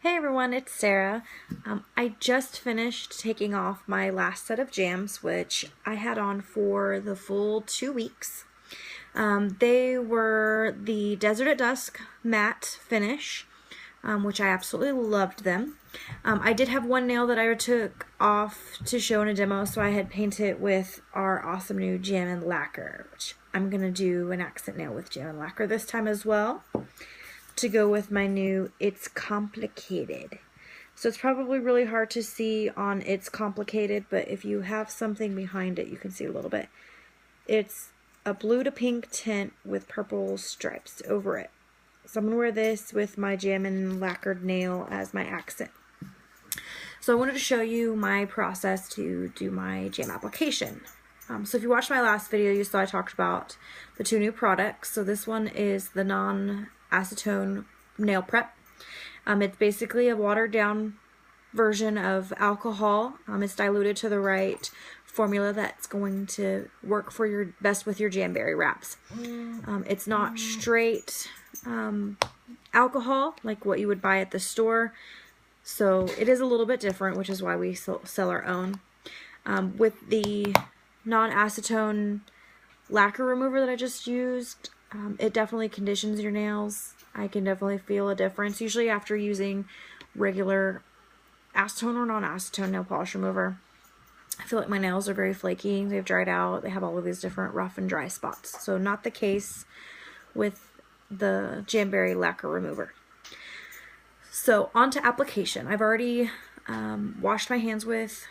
Hey everyone, it's Sarah. I just finished taking off my last set of jams, which I had on for the full 2 weeks. They were the Desert at Dusk matte finish, which I absolutely loved them. I did have one nail that I took off to show in a demo, so I had painted it with our awesome new Jam and Lacquer, which I'm going to do an accent nail with Jam and Lacquer this time as well, to go with my new It's Complicated. So it's probably really hard to see on It's Complicated, but if you have something behind it, you can see a little bit. It's a blue to pink tint with purple stripes over it. So I'm going to wear this with my Jam and Lacquered nail as my accent. So I wanted to show you my process to do my jam application. So if you watched my last video, you saw I talked about the 2 new products. So this one is the non-acetone nail prep. It's basically a watered down version of alcohol. It's diluted to the right formula that's going to work for your best with your Jamberry wraps. It's not straight alcohol like what you would buy at the store, so it is a little bit different, which is why we sell our own. With the non-acetone lacquer remover that I just used, it definitely conditions your nails. I can definitely feel a difference, usually after using regular acetone or non-acetone nail polish remover. I feel like my nails are very flaky, they've dried out, they have all of these different rough and dry spots. So not the case with the Jamberry lacquer remover. So on to application. I've already washed my hands with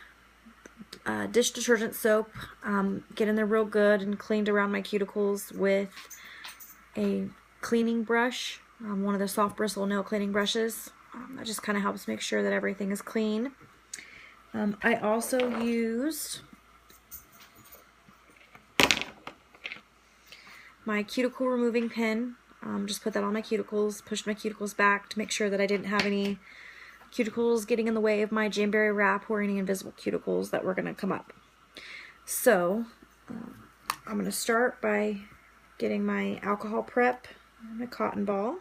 dish detergent soap, get in there real good and cleaned around my cuticles with a cleaning brush, one of the soft bristle nail cleaning brushes. That just kind of helps make sure that everything is clean. I also used my cuticle removing pen. Just put that on my cuticles, pushed my cuticles back to make sure that I didn't have any cuticles getting in the way of my Jamberry wrap or any invisible cuticles that were going to come up. So I'm going to start by getting my alcohol prep and a cotton ball.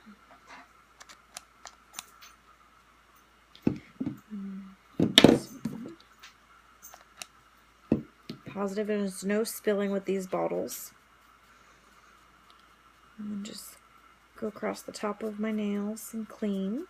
Positive there's no spilling with these bottles. And then just go across the top of my nails and clean.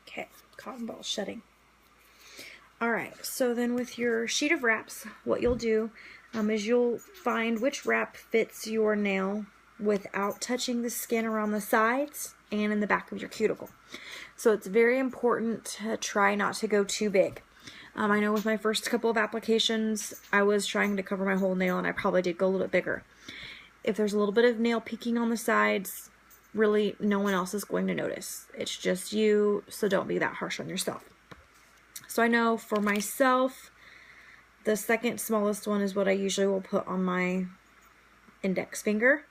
Okay, cotton ball shedding. Alright, so then with your sheet of wraps, what you'll do is you'll find which wrap fits your nail without touching the skin around the sides and in the back of your cuticle. So it's very important to try not to go too big. I know with my first couple of applications, I was trying to cover my whole nail and I probably did go a little bit bigger. If there's a little bit of nail peeking on the sides, really no one else is going to notice. It's just you, so don't be that harsh on yourself. So I know for myself, the second smallest one is what I usually will put on my index finger.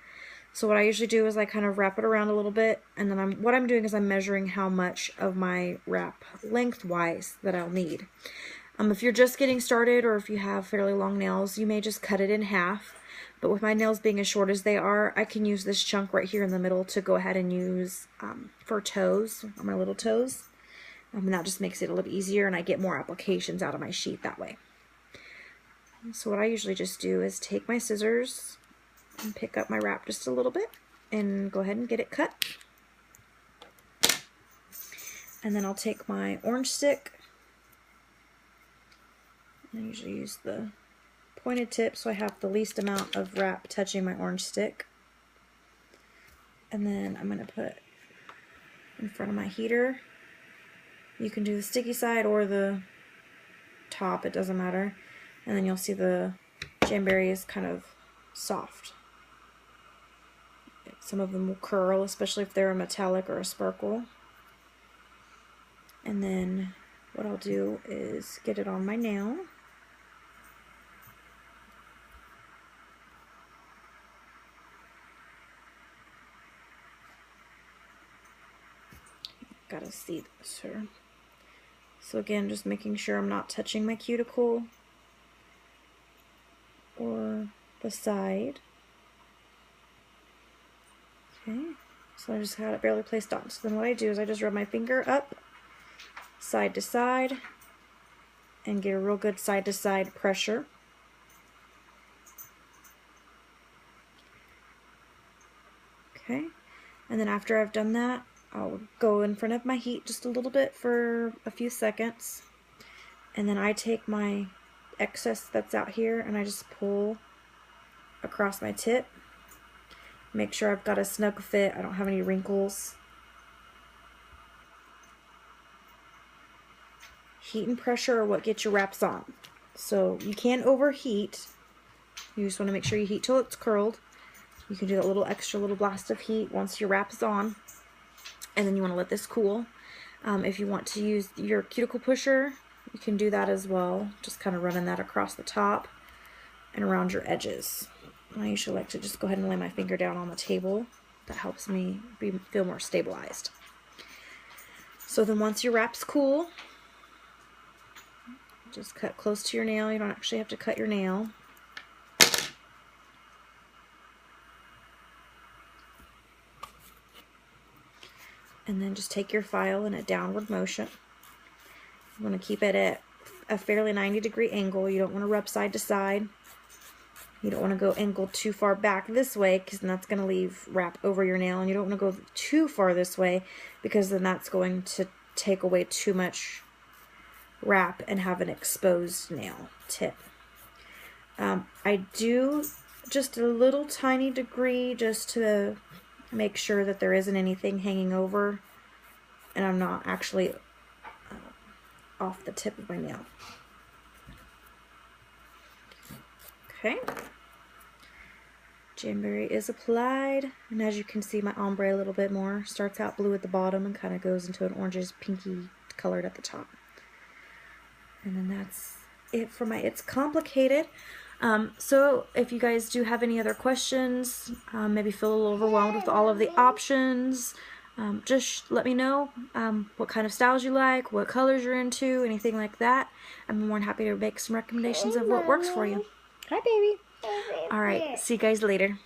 So what I usually do is I kind of wrap it around a little bit, and then what I'm doing is I'm measuring how much of my wrap lengthwise that I'll need. If you're just getting started or if you have fairly long nails, you may just cut it in half. But with my nails being as short as they are, I can use this chunk right here in the middle to go ahead and use for toes, on my little toes. And that just makes it a little easier and I get more applications out of my sheet that way. So what I usually just do is take my scissors and pick up my wrap just a little bit and go ahead and get it cut. And then I'll take my orange stick. I usually use the pointed tip so I have the least amount of wrap touching my orange stick. And then I'm going to put in front of my heater. You can do the sticky side or the top, it doesn't matter. And then you'll see the Jamberry is kind of soft. Some of them will curl, especially if they're a metallic or a sparkle. And then what I'll do is get it on my nail. Gotta see this here. So again, just making sure I'm not touching my cuticle or the side. Okay, so I just had it barely placed on. So then what I do is I just rub my finger up, side to side, and get a real good side to side pressure. Okay, and then after I've done that, I'll go in front of my heat just a little bit for a few seconds, and then I take my excess that's out here and I just pull across my tip. Make sure I've got a snug fit, I don't have any wrinkles. Heat and pressure are what get your wraps on. So you can't overheat. You just want to make sure you heat till it's curled. You can do that little extra little blast of heat once your wrap is on. And then you want to let this cool. If you want to use your cuticle pusher, you can do that as well. Just kind of running that across the top and around your edges. I usually like to just go ahead and lay my finger down on the table. That helps me feel more stabilized. So then once your wrap's cool, just cut close to your nail. You don't actually have to cut your nail. And then just take your file in a downward motion. You want to keep it at a fairly 90-degree angle. You don't want to rub side to side. You don't want to go angled too far back this way because then that's going to leave wrap over your nail. And you don't want to go too far this way because then that's going to take away too much wrap and have an exposed nail tip. I do just a little tiny degree just to make sure that there isn't anything hanging over and I'm not actually off the tip of my nail. Okay. Jamberry is applied, and as you can see, my ombre a little bit more. Starts out blue at the bottom and kind of goes into an orangish pinky colored at the top. And then that's it for my It's Complicated. So if you guys do have any other questions, maybe feel a little overwhelmed with all of the options, just let me know what kind of styles you like, what colors you're into, anything like that. I'm more than happy to make some recommendations of what works for you. Hi, baby. All right, see you guys later.